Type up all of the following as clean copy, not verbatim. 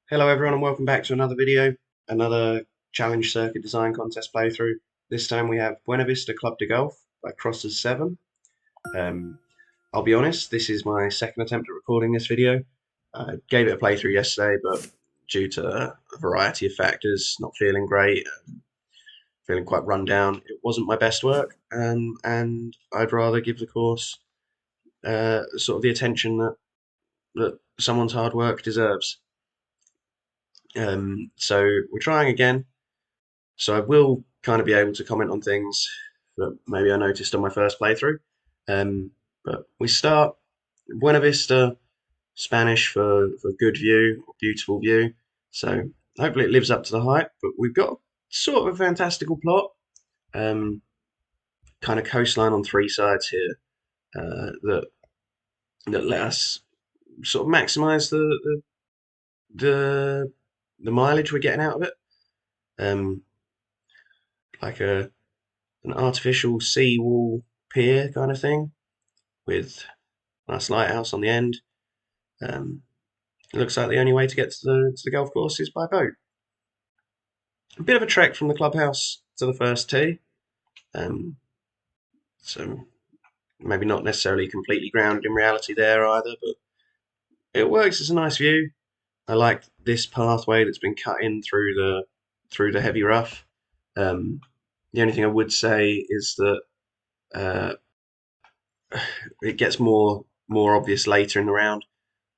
Hello everyone and welcome back to another video, another challenge circuit design contest playthrough. This time we have Buenavista Club de Golf by Crossers7. I'll be honest, this is my second attempt at recording this video. I gave it a playthrough yesterday, but due to a variety of factors, not feeling great, feeling quite run down, it wasn't my best work, and I'd rather give the course sort of the attention that someone's hard work deserves. So we're trying again. So I will kind of be able to comment on things that maybe I noticed on my first playthrough. But we start Buena Vista, Spanish for good view, or beautiful view. So hopefully it lives up to the hype. But we've got sort of a fantastical plot, um, kind of coastline on three sides here that let us sort of maximise the the mileage we're getting out of it. Um, like an artificial seawall pier kind of thing with a nice lighthouse on the end. It looks like the only way to get to the golf course is by boat. A bit of a trek from the clubhouse to the first tee, um, so maybe not necessarily completely grounded in reality there either, but it works as a nice view. I like this pathway that's been cut in through the heavy rough. The only thing I would say is that uh, it gets more obvious later in the round,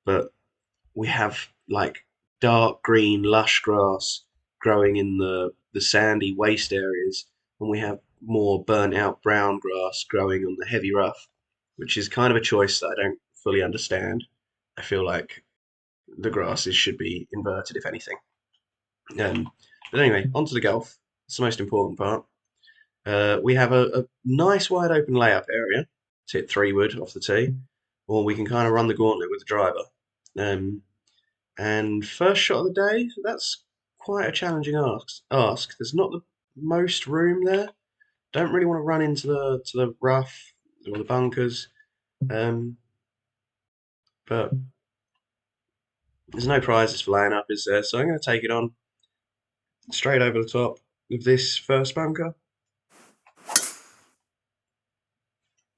but we have like dark green lush grass growing in the sandy waste areas, and we have more burnt out brown grass growing on the heavy rough, which is kind of a choice that I don't fully understand. I feel like the grasses should be inverted, if anything. Um, but anyway, onto the golf. It's the most important part. We have a nice wide open layup area to hit 3-wood off the tee, or we can kind of run the gauntlet with the driver. Um, and first shot of the day, that's quite a challenging ask. There's not the most room there. Don't really want to run into the rough or the bunkers. Um, but there's no prizes for laying up, is there? So I'm going to take it on straight over the top of this first bunker.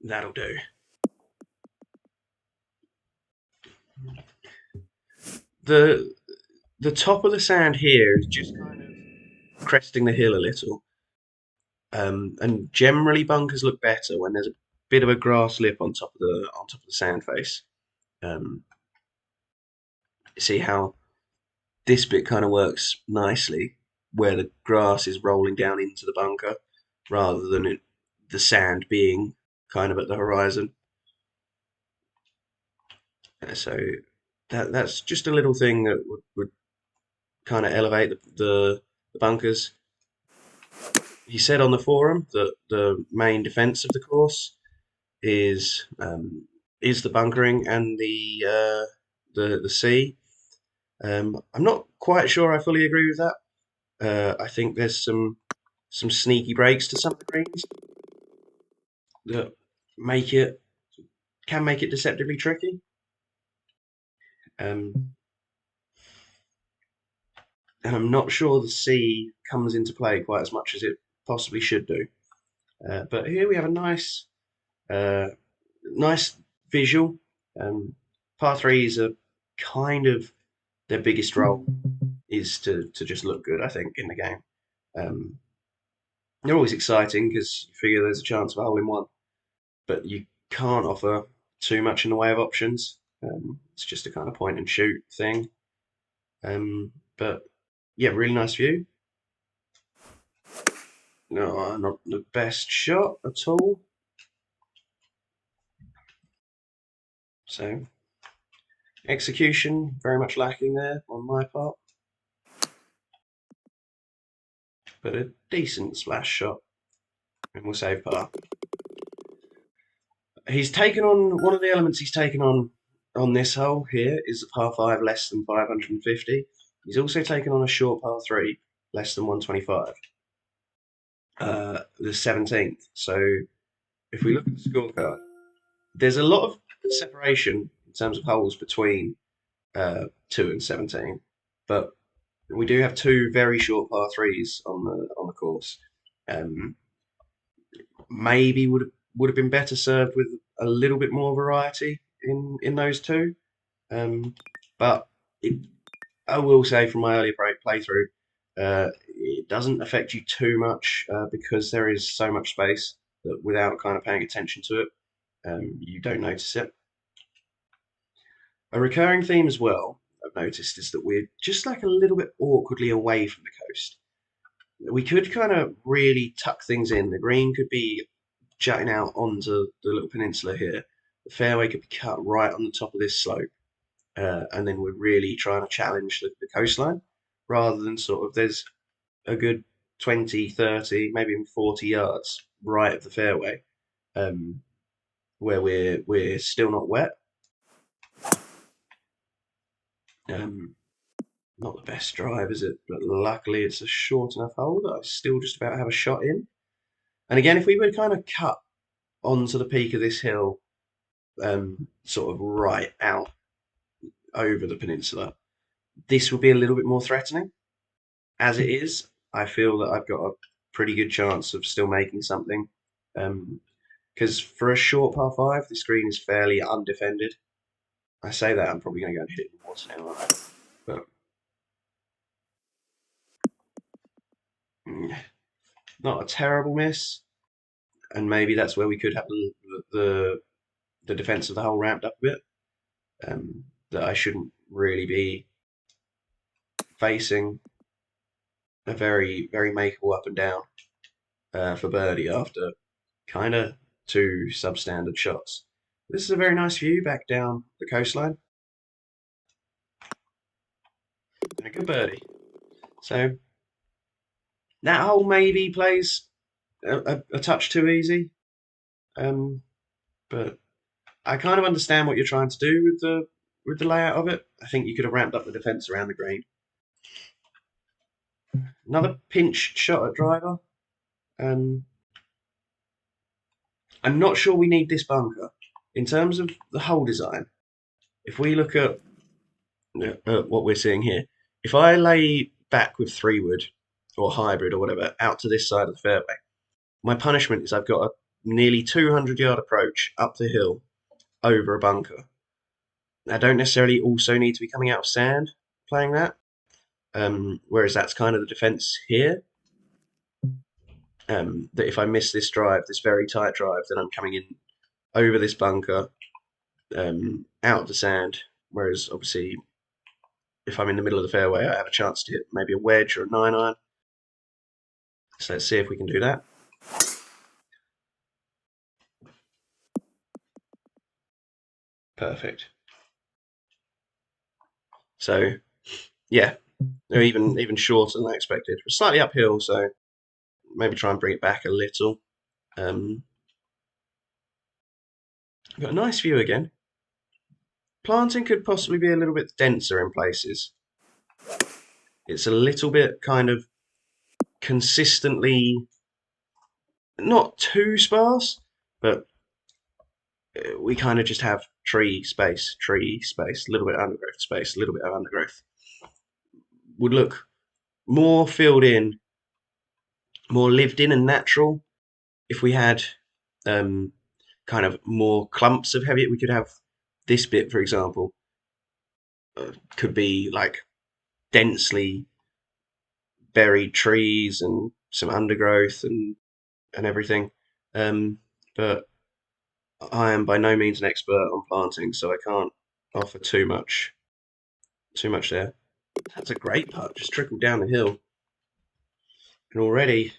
That'll do. The the top of the sand here is just kind of cresting the hill a little. And generally bunkers look better when there's a bit of a grass lip on top of the sand face. Um, see how this bit kind of works nicely, where the grass is rolling down into the bunker rather than the sand being kind of at the horizon. So that's just a little thing that would kind of elevate the bunkers. He said on the forum that the main defense of the course is the bunkering and the sea. I'm not quite sure I fully agree with that. I think there's some sneaky breaks to some of the greens that make it can make it deceptively tricky. And I'm not sure the sea comes into play quite as much as it possibly should do. But here we have a uh, nice visual. Par threes are kind of their biggest role is to just look good, I think, in the game. Um, they're always exciting because you figure there's a chance of a hole in one, but you can't offer too much in the way of options. It's just a kind of point and shoot thing. But yeah, really nice view. No, not the best shot at all. So execution very much lacking there on my part, but a decent splash shot, and we'll save par. He's taken on one of the elements he's taken on this hole here is a par 5 less than 550. He's also taken on a short par 3 less than 125. The 17th. So if we look at the scorecard, there's a lot of separation in terms of holes between 2 and 17. but we do have two very short par threes on the course. Um, Maybe would have been better served with a little bit more variety in those two. But it, I will say from my earlier playthrough, it doesn't affect you too much because there is so much space that without kind of paying attention to it, you don't notice it. A recurring theme as well, I've noticed, is that we're just like a little bit awkwardly away from the coast. We could kind of really tuck things in. The green could be jutting out onto the little peninsula here. The fairway could be cut right on the top of this slope. And then we're really trying to challenge the coastline rather than sort of there's a good 20, 30, maybe even 40 yards right of the fairway um, where we're still not wet. Um, Not the best drive, is it? But luckily it's a short enough hole that I still just about have a shot in. And again, if we were kind of cut onto the peak of this hill, sort of right out over the peninsula, this would be a little bit more threatening. As it is, I feel that I've got a pretty good chance of still making something. Because for a short par five, this green is fairly undefended. I say that I'm probably going to go and hit it in the water now, aren't I? But not a terrible miss. And maybe that's where we could have the defense of the hole ramped up a bit. That I shouldn't really be facing a very very makeable up and down for birdie after kind of two substandard shots. This is a very nice view back down the coastline and a good birdie. So that hole maybe plays a touch too easy, um, but I kind of understand what you're trying to do with the layout of it. I think you could have ramped up the defense around the green. Another pinch shot at driver. Um, I'm not sure we need this bunker. In terms of the hole design, if we look at what we're seeing here, if I lay back with three wood or hybrid or whatever out to this side of the fairway, my punishment is I've got a nearly 200-yard approach up the hill over a bunker. I don't necessarily also need to be coming out of sand playing that, whereas that's kind of the defense here. That if I miss this drive, this very tight drive, then I'm coming in over this bunker, out of the sand. Whereas obviously, if I'm in the middle of the fairway, I have a chance to hit maybe a wedge or a 9-iron. So let's see if we can do that. Perfect. So yeah, they're even shorter than I expected. We're slightly uphill, so maybe try and bring it back a little. Got a nice view again. Planting could possibly be a little bit denser in places. It's a little bit kind of consistently not too sparse, but we kind of just have tree space, a little bit of undergrowth space, a little bit of undergrowth. Would look more filled in, more lived in and natural if we had kind of more clumps of heavy. We could have this bit, for example, could be like densely buried trees and some undergrowth and everything. But I am by no means an expert on planting, so I can't offer too much there. That's a great putt, just trickled down the hill, and already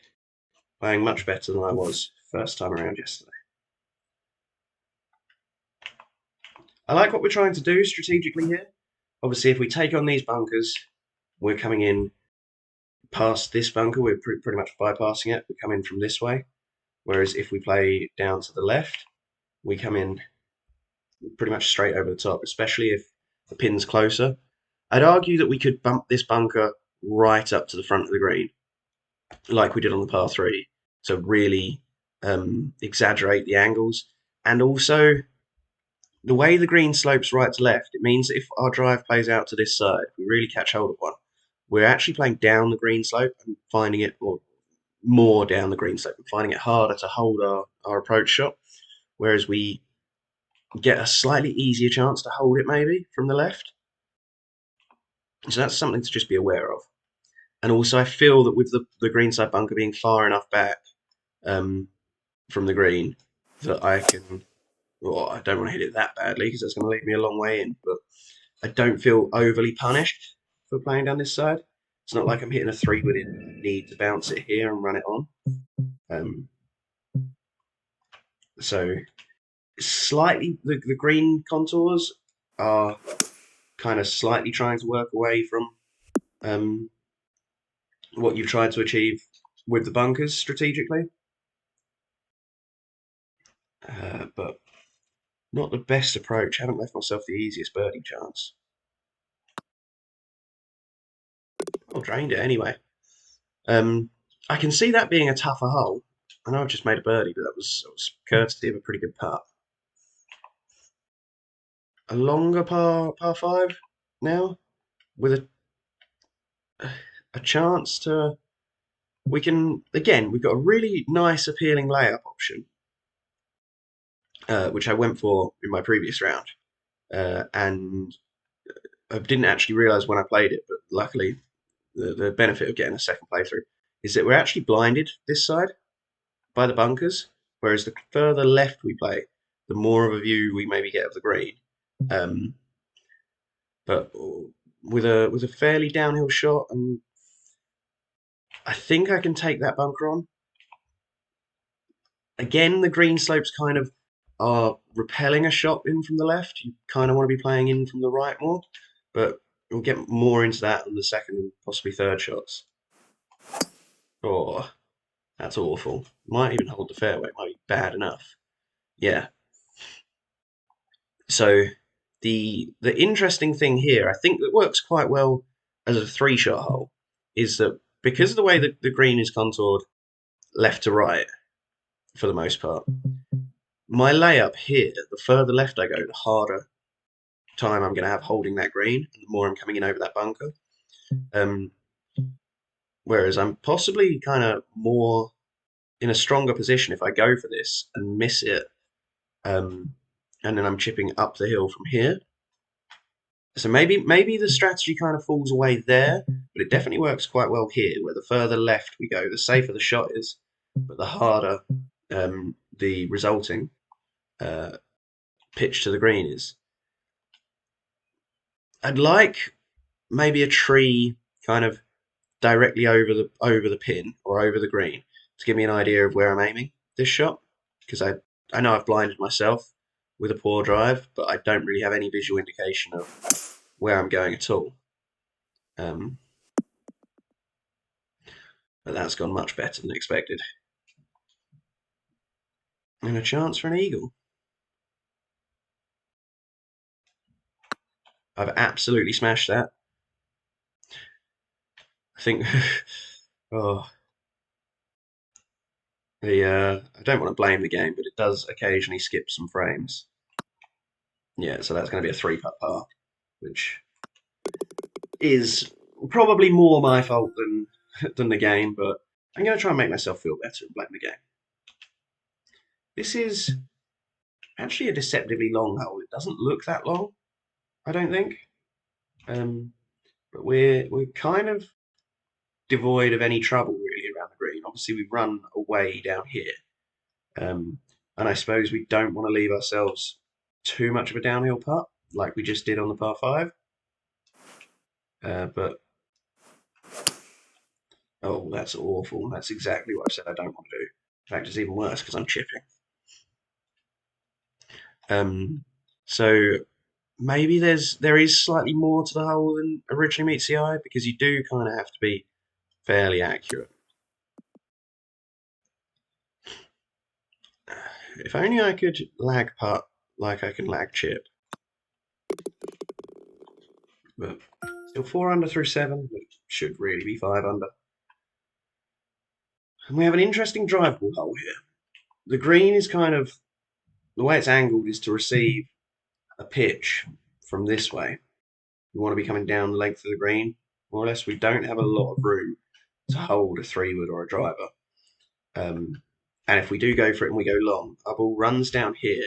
playing much better than I was first time around yesterday. I like what we're trying to do strategically here. Obviously, if we take on these bunkers, we're coming in past this bunker, we're pretty much bypassing it. We come in from this way. Whereas if we play down to the left, we come in pretty much straight over the top, especially if the pin's closer. I'd argue that we could bump this bunker right up to the front of the green, like we did on the par three, to really exaggerate the angles. And also, the way the green slopes right to left, it means that if our drive plays out to this side, if we really catch hold of one, we're actually playing down the green slope and finding it, or more down the green slope, and finding it harder to hold our approach shot. Whereas we get a slightly easier chance to hold it maybe from the left. So that's something to just be aware of. And also, I feel that with the green side bunker being far enough back from the green, that I can. Well, I don't want to hit it that badly because that's going to lead me a long way in. But I don't feel overly punished for playing down this side. It's not like I'm hitting a 3-wood in. I need to bounce it here and run it on. Um, so slightly, the green contours are kind of slightly trying to work away from what you've tried to achieve with the bunkers strategically. But not the best approach. I haven't left myself the easiest birdie chance. I drained it anyway. I can see that being a tougher hole. I know I've just made a birdie, but that was courtesy of a pretty good putt. A longer par 5 now with a chance to. We can again. We've got a really nice, appealing layup option, which I went for in my previous round, and I didn't actually realise when I played it, but luckily, the benefit of getting a second playthrough is that we're actually blinded this side by the bunkers, whereas the further left we play, the more of a view we maybe get of the green. But with a fairly downhill shot, and I think I can take that bunker on. Again, the green slopes kind of are repelling a shot in from the left. You kind of want to be playing in from the right more, but we'll get more into that in the second and possibly third shots. Oh, that's awful. Might even hold the fairway. Might be bad enough. Yeah. So the interesting thing here, I think that works quite well as a 3-shot hole, is that because of the way that the green is contoured left to right for the most part, my layup here, the further left I go, the harder time I'm going to have holding that green, and the more I'm coming in over that bunker. Whereas I'm possibly kind of more in a stronger position if I go for this and miss it, and then I'm chipping up the hill from here. So maybe the strategy kind of falls away there, but it definitely works quite well here, where the further left we go, the safer the shot is, but the harder the resulting pitch to the green is. I'd like maybe a tree kind of directly over the pin or over the green to give me an idea of where I'm aiming this shot, because I know I've blinded myself with a poor drive, but I don't really have any visual indication of where I'm going at all. But that's gone much better than expected. And a chance for an eagle. I've absolutely smashed that. I think. Oh, I don't want to blame the game, but it does occasionally skip some frames. Yeah, so that's going to be a 3-putt par, which is probably more my fault than the game, but I'm going to try and make myself feel better and blame the game. This is actually a deceptively long hole. It doesn't look that long, I don't think. But we're kind of devoid of any trouble really around the green. Obviously, we run away down here, and I suppose we don't want to leave ourselves too much of a downhill putt like we just did on the par 5. But oh, that's awful. That's exactly what I said I don't want to do. In fact, it's even worse because I'm chipping. So maybe there is slightly more to the hole than originally meets the eye, because you do kind of have to be fairly accurate. If only I could lag putt like I can lag chip. But still 4 under through 7, but should really be 5 under. And we have an interesting drive ball hole here. The green is kind of, the way it's angled is to receive a pitch from this way, we want to be coming down the length of the green, more or less. We don't have a lot of room to hold a 3-wood or a driver. And if we do go for it and we go long, our ball runs down here,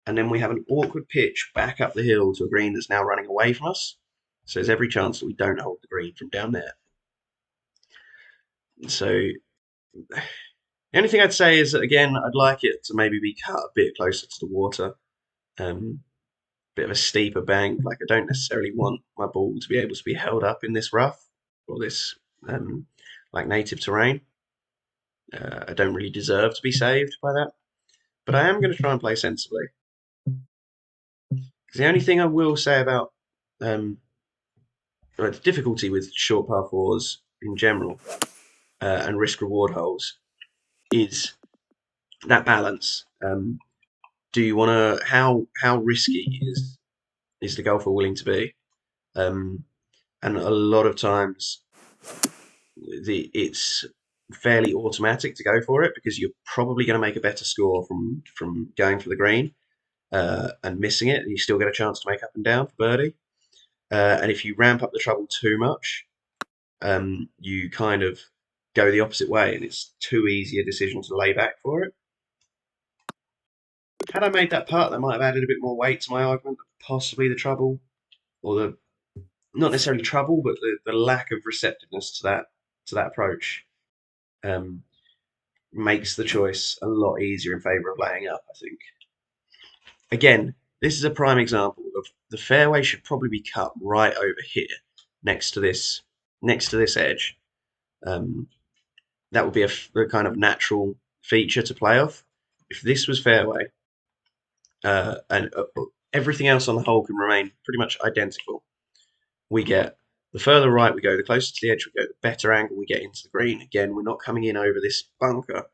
and then we have an awkward pitch back up the hill to a green that's now running away from us. So there's every chance that we don't hold the green from down there. So the only thing I'd say is that, again, I'd like it to maybe be cut a bit closer to the water. Bit of a steeper bank. Like, I don't necessarily want my ball to be able to be held up in this rough or this like native terrain. I don't really deserve to be saved by that, but I am going to try and play sensibly. The only thing I will say about the difficulty with short par fours in general and risk reward holes is that balance. Do you want to? How risky is the golfer willing to be? And a lot of times, it's fairly automatic to go for it because you're probably going to make a better score from going for the green and missing it, and you still get a chance to make up and down for birdie. And if you ramp up the trouble too much, you kind of go the opposite way, and it's too easy a decision to lay back for it. Had I made that putt, that might have added a bit more weight to my argument. Possibly the trouble, or the not necessarily trouble, but the lack of receptiveness to that approach makes the choice a lot easier in favour of laying up, I think. Again, this is a prime example of the fairway should probably be cut right over here, next to this edge. That would be a kind of natural feature to play off. If this was fairway, and everything else on the hole can remain pretty much identical, we get the further right we go, the closer to the edge we go, the better angle we get into the green. Again, we're not coming in over this bunker.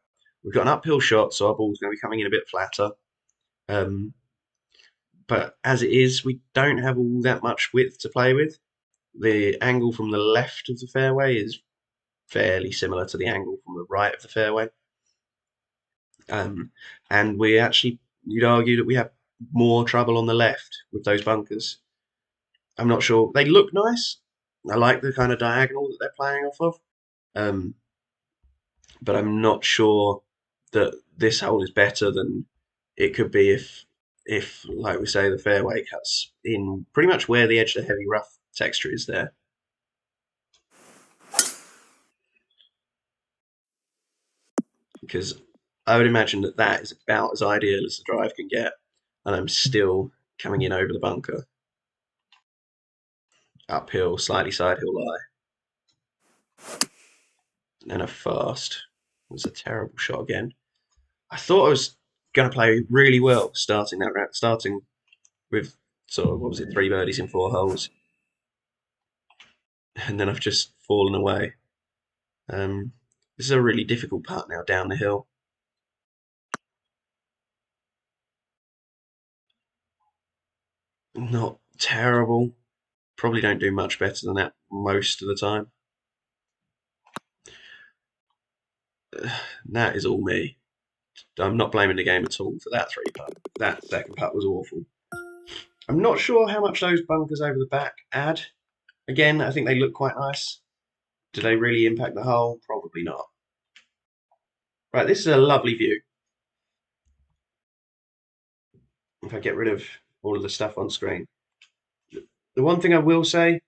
We've got an uphill shot, so our ball's going to be coming in a bit flatter. But as it is, we don't have all that much width to play with. The angle from the left of the fairway is fairly similar to the angle from the right of the fairway. And we actually, you'd argue that we have more trouble on the left with those bunkers. I'm not sure. They look nice. I like the kind of diagonal that they're playing off of. But I'm not sure that this hole is better than it could be if, like we say, the fairway cuts in pretty much where the edge of the heavy rough texture is there. Because I would imagine that is about as ideal as the drive can get, and I'm still coming in over the bunker. Uphill, slightly side hill lie. And a fast. It was a terrible shot again. I thought I was going to play really well starting that round, starting with sort of, what was it, 3 birdies in 4 holes. And then I've just fallen away. This is a really difficult putt now down the hill. Not terrible. Probably don't do much better than that most of the time. That is all me. I'm not blaming the game at all for that 3 putt. That second putt was awful. I'm not sure how much those bunkers over the back add. Again, I think they look quite nice. Do they really impact the hole? Probably not. Right, this is a lovely view. If I get rid of all of the stuff on screen. The one thing I will say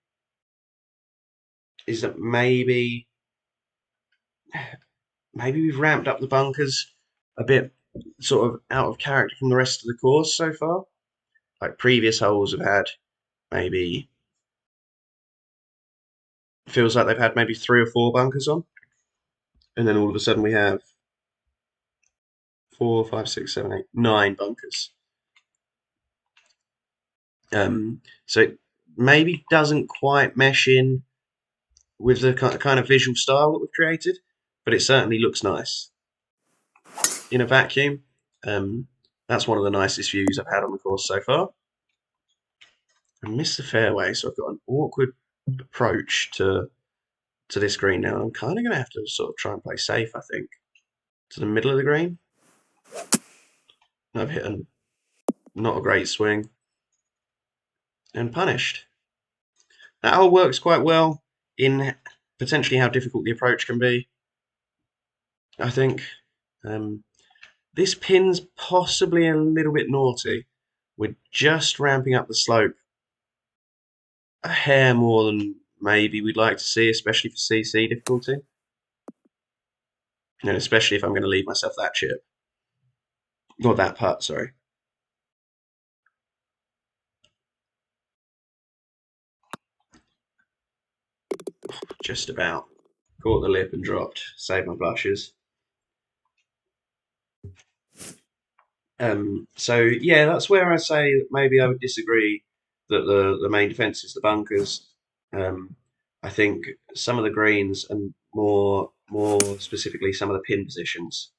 is that maybe we've ramped up the bunkers a bit sort of out of character from the rest of the course so far. Like, previous holes have had maybe, feels like they've had maybe 3 or 4 bunkers on. And then all of a sudden we have 4, 5, 6, 7, 8, 9 bunkers. So it maybe doesn't quite mesh in with the kind of visual style that we've created, but it certainly looks nice. In a vacuum, that's one of the nicest views I've had on the course so far. I missed the fairway, so I've got an awkward approach to this green now. I'm kind of going to have to sort of try and play safe, I think. To the middle of the green. I've hit not a great swing. and punished. That hole works quite well in potentially how difficult the approach can be, I think. Um, this pin's possibly a little bit naughty. We're just ramping up the slope a hair more than maybe we'd like to see, especially for CC difficulty. And especially if I'm going to leave myself that chip. Or that putt, sorry. Just about. Caught the lip and dropped. Saved my blushes. So yeah, that's where I say that maybe I would disagree that the main defence is the bunkers. I think some of the greens and more specifically some of the pin positions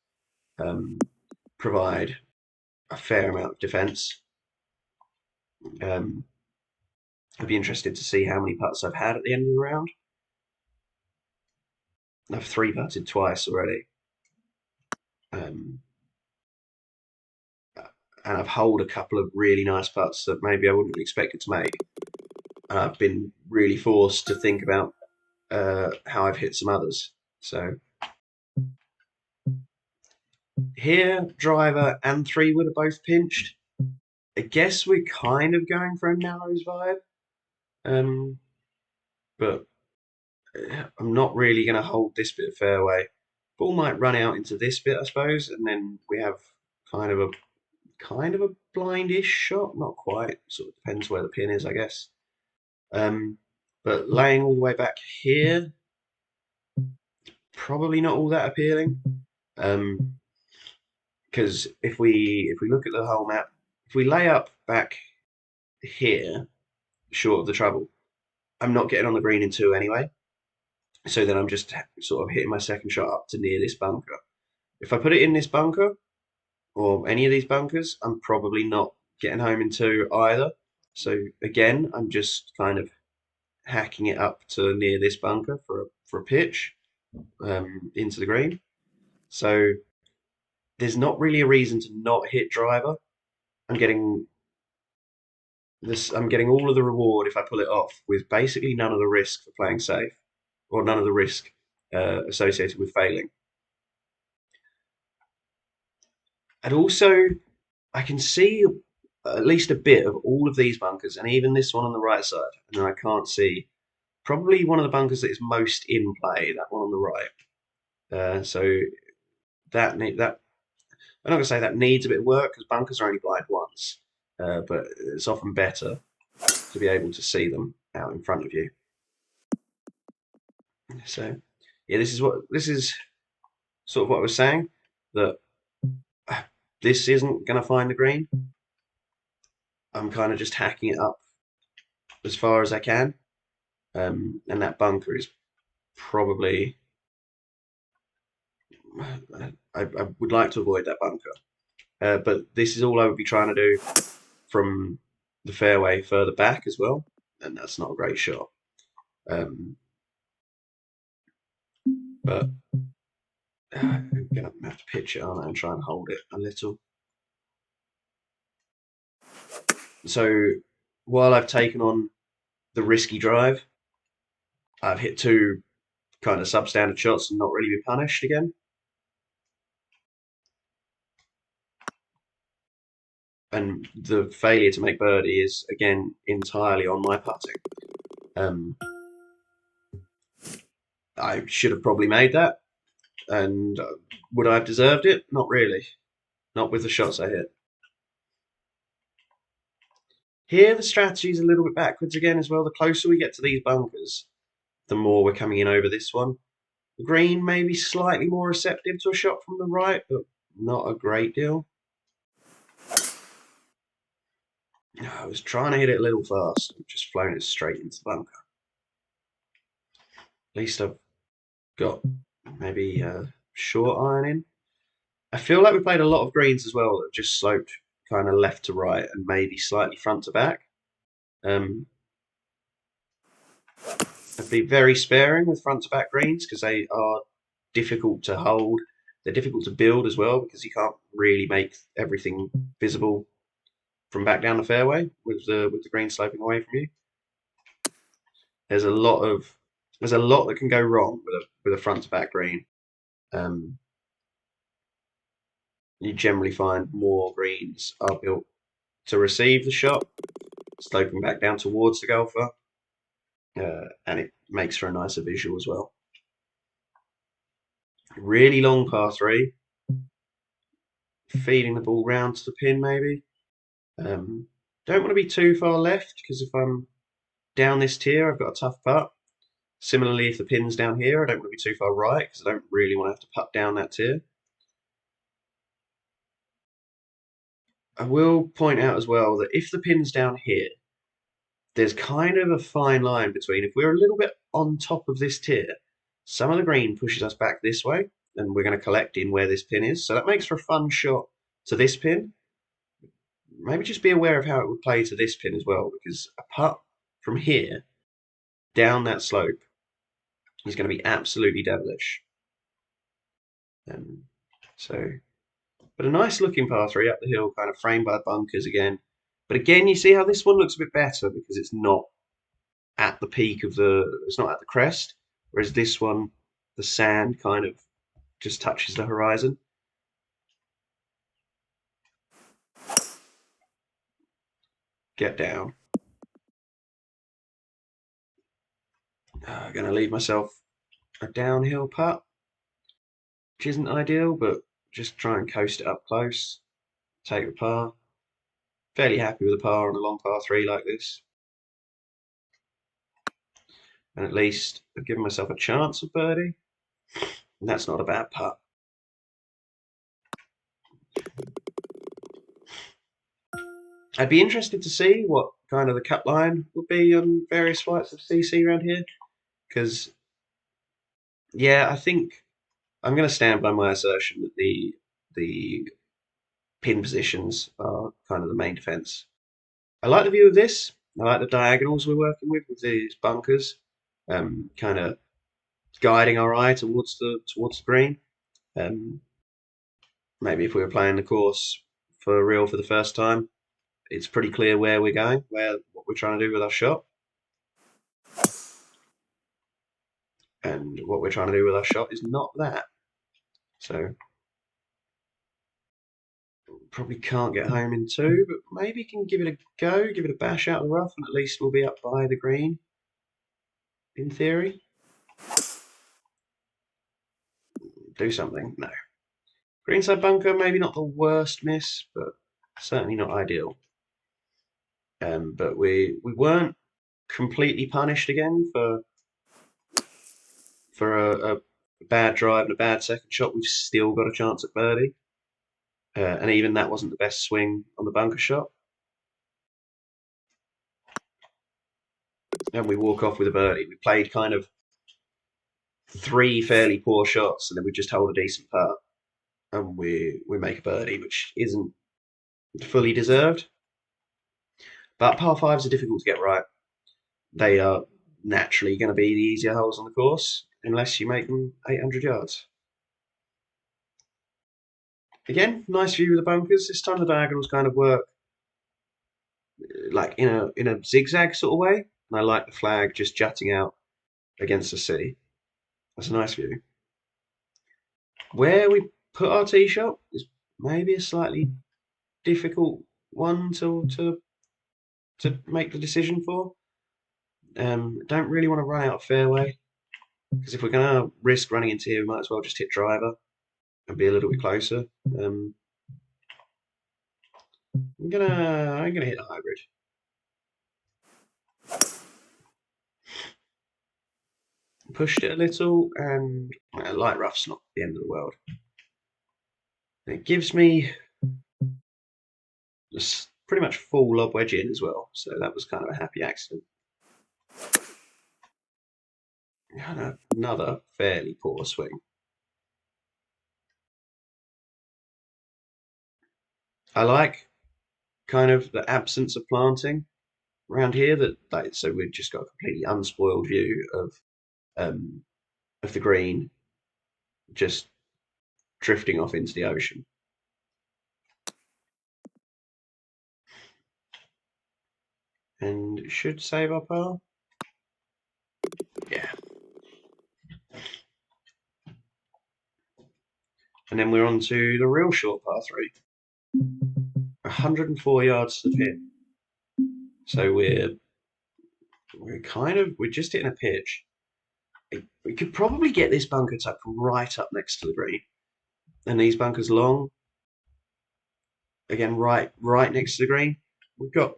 provide a fair amount of defence. I'd be interested to see how many putts I've had at the end of the round. I've three putted twice already. And I've holed a couple of really nice putts that maybe I wouldn't have expected to make. And I've been really forced to think about how I've hit some others. So here, driver and 3-wood are both pinched. I guess we're kind of going for a narrows vibe. But I'm not really going to hold this bit of fairway. Ball might run out into this bit, I suppose, and then we have kind of a blindish shot. Not quite. Sort of depends where the pin is, I guess. But laying all the way back here, probably not all that appealing. Because if we look at the whole map, if we lay up back here, short of the trouble, I'm not getting on the green in 2 anyway. So then I'm just sort of hitting my second shot up to near this bunker. If I put it in this bunker, or any of these bunkers, I'm probably not getting home in 2 either. So again, I'm just kind of hacking it up to near this bunker for a pitch into the green. So there's not really a reason to not hit driver. I'm getting all of the reward if I pull it off with basically none of the risk for playing safe, or none of the risk associated with failing. And also, I can see at least a bit of all of these bunkers, and even this one on the right side. And then I can't see probably one of the bunkers that is most in play, that one on the right. So that I'm not going to say that needs a bit of work because bunkers are only blind once, but it's often better to be able to see them out in front of you. So yeah, this is sort of what I was saying, that this isn't going to find the green. I'm kind of just hacking it up as far as I can, and that bunker is probably. I would like to avoid that bunker, but this is all I would be trying to do from the fairway further back as well, and that's not a great shot. But I'm gonna have to pitch it on and try and hold it a little. So while I've taken on the risky drive, I've hit 2 kind of substandard shots and not really been punished again. And the failure to make birdie is again entirely on my putting. I should have probably made that, and would I have deserved it? Not really. Not with the shots I hit. Here, the strategy is a little bit backwards again as well. The closer we get to these bunkers, the more we're coming in over this one. The green may be slightly more receptive to a shot from the right, but not a great deal. I was trying to hit it a little fast, just flown it straight into the bunker. At least I've got maybe a short iron in. I feel like we played a lot of greens as well that just sloped kind of left to right and maybe slightly front to back. I'd be very sparing with front to back greens because they are difficult to hold. They're difficult to build as well because you can't really make everything visible. from back down the fairway with the green sloping away from you. There's a lot of there's a lot that can go wrong with a front to back green. Um, you generally find more greens are built to receive the shot, sloping back down towards the golfer, and it makes for a nicer visual as well. Really long par three, feeding the ball round to the pin maybe. Don't want to be too far left because if I'm down this tier, I've got a tough putt. Similarly, if the pin's down here, I don't want to be too far right because I don't really want to have to putt down that tier. I will point out as well that if the pin's down here, there's kind of a fine line between if we're a little bit on top of this tier, some of the green pushes us back this way, and we're going to collect in where this pin is. So that makes for a fun shot to this pin. Maybe just be aware of how it would play to this pin as well, because a putt from here down that slope is going to be absolutely devilish. So, but a nice looking par three up the hill, kind of framed by bunkers again. But again, you see how this one looks a bit better because it's not at the peak of it's not at the crest, whereas this one, the sand kind of just touches the horizon. Get down. Going to leave myself a downhill putt, which isn't ideal, but just try and coast it up close. Take the par. Fairly happy with a par on a long par three like this. And at least I've given myself a chance of birdie. And that's not a bad putt. I'd be interested to see what kind of the cut line would be on various flights of CC around here. Because, yeah, I think I'm going to stand by my assertion that the pin positions are kind of the main defense. I like the view of this. I like the diagonals we're working with these bunkers, kind of guiding our eye towards the green. Maybe if we were playing the course for real for the first time, it's pretty clear where we're going, what we're trying to do with our shot. And what we're trying to do with our shot is not that. So probably can't get home in two, but maybe can give it a go, give it a bash out of the rough, and at least we'll be up by the green, in theory. Do something. No. Greenside bunker, maybe not the worst miss, but certainly not ideal. But we weren't completely punished again for a bad drive and a bad second shot. We've still got a chance at birdie. And even that wasn't the best swing on the bunker shot. And we walk off with a birdie. We played kind of three fairly poor shots, and then we just hold a decent putt, and we make a birdie, which isn't fully deserved. But par fives are difficult to get right. They are naturally going to be the easier holes on the course, unless you make them 800 yards. Again, nice view of the bunkers. This time the diagonals kind of work like in a zigzag sort of way, and I like the flag just jutting out against the sea. That's a nice view. Where we put our tee shot is maybe a slightly difficult one to make the decision for. Don't really want to run out of fairway because if we're going to risk running into here, we might as well just hit driver and be a little bit closer. I'm gonna hit a hybrid. Pushed it a little, and light rough's not the end of the world. It gives me just pretty much full lob wedge in as well, so that was kind of a happy accident. Had another fairly poor swing. I like kind of the absence of planting around here. So we've just got a completely unspoiled view of the green, just drifting off into the ocean. and it should save our par. Yeah. And then we're on to the real short par 3. 104 yards to the pin. So we're just hitting a pitch. We could probably get this bunker tucked right up next to the green. And these bunkers long, again, right next to the green. We've got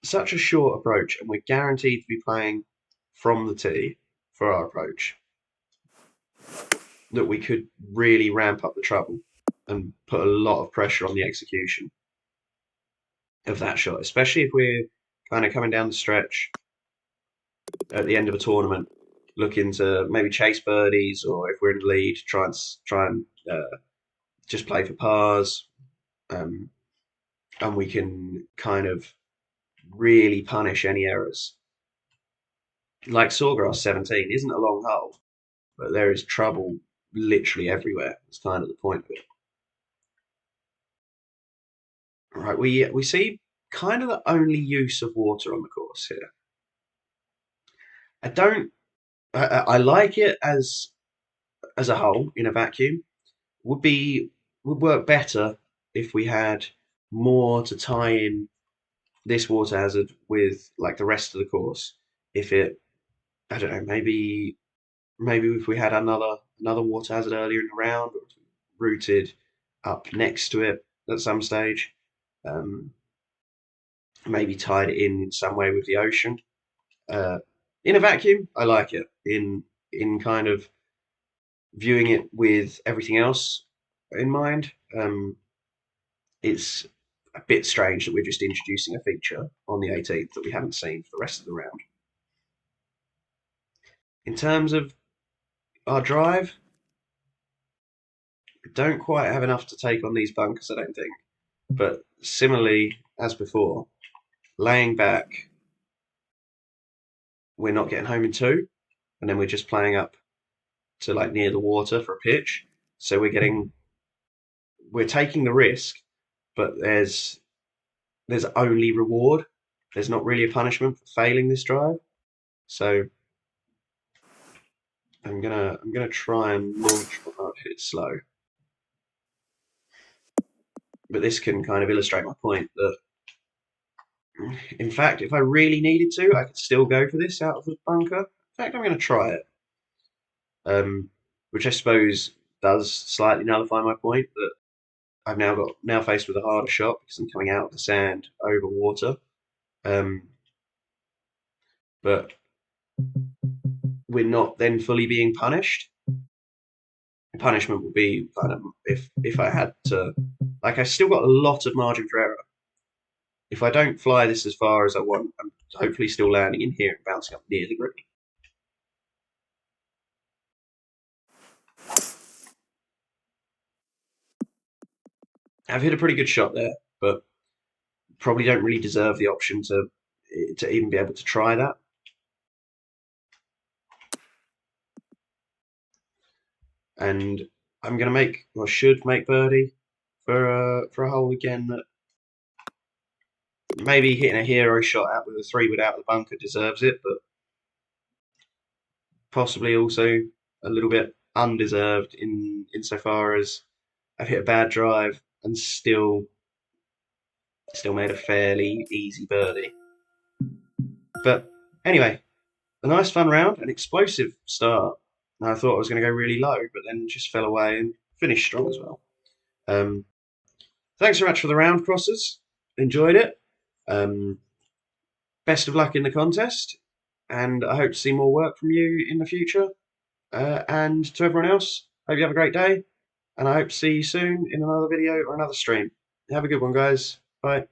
such a short approach, and we're guaranteed to be playing from the tee for our approach, that we could really ramp up the trouble and put a lot of pressure on the execution of that shot, especially if we're kind of coming down the stretch at the end of a tournament, looking to maybe chase birdies, or if we're in the lead, try and just play for pars, and we can kind of really punish any errors. Like Sawgrass 17 isn't a long hole, but there is trouble literally everywhere. That's kind of the point of it. Right, we see kind of the only use of water on the course here. I don't. I like it as a whole in a vacuum. Would work better if we had more to tie in this water hazard with like the rest of the course. If it, I don't know, maybe if we had another water hazard earlier in the round, or routed up next to it at some stage, um, maybe tied it in some way with the ocean. Uh, in a vacuum, I like it. In kind of viewing it with everything else in mind, it's a bit strange that we're just introducing a feature on the 18th that we haven't seen for the rest of the round. In terms of our drive, we don't quite have enough to take on these bunkers, I don't think. But similarly, as before, laying back, we're not getting home in 2, and then we're just playing up to like near the water for a pitch. So we're taking the risk, but there's only reward. There's not really a punishment for failing this drive. So I'm gonna try and launch. Oh, hit it slow. But this can kind of illustrate my point that, in fact, if I really needed to, I could still go for this out of the bunker. In fact, I'm going to try it, which I suppose does slightly nullify my point that I've now faced with a harder shot because I'm coming out of the sand over water. But we're not then fully being punished. Punishment would be kind of if I had to, like, I still got a lot of margin for error. If I don't fly this as far as I want, I'm hopefully still landing in here and bouncing up near the green. I've hit a pretty good shot there, but probably don't really deserve the option to even be able to try that. And I'm gonna should make birdie for a hole again that maybe hitting a hero shot out with a 3 without the bunker deserves it, but possibly also a little bit undeserved insofar as I've hit a bad drive and still made a fairly easy birdie. But anyway, a nice fun round, an explosive start. I thought I was going to go really low, but then just fell away and finished strong as well. Thanks very much for the round, Crossers. Enjoyed it. Best of luck in the contest, and I hope to see more work from you in the future. And to everyone else, hope you have a great day, and I hope to see you soon in another video or another stream. Have a good one, guys. Bye.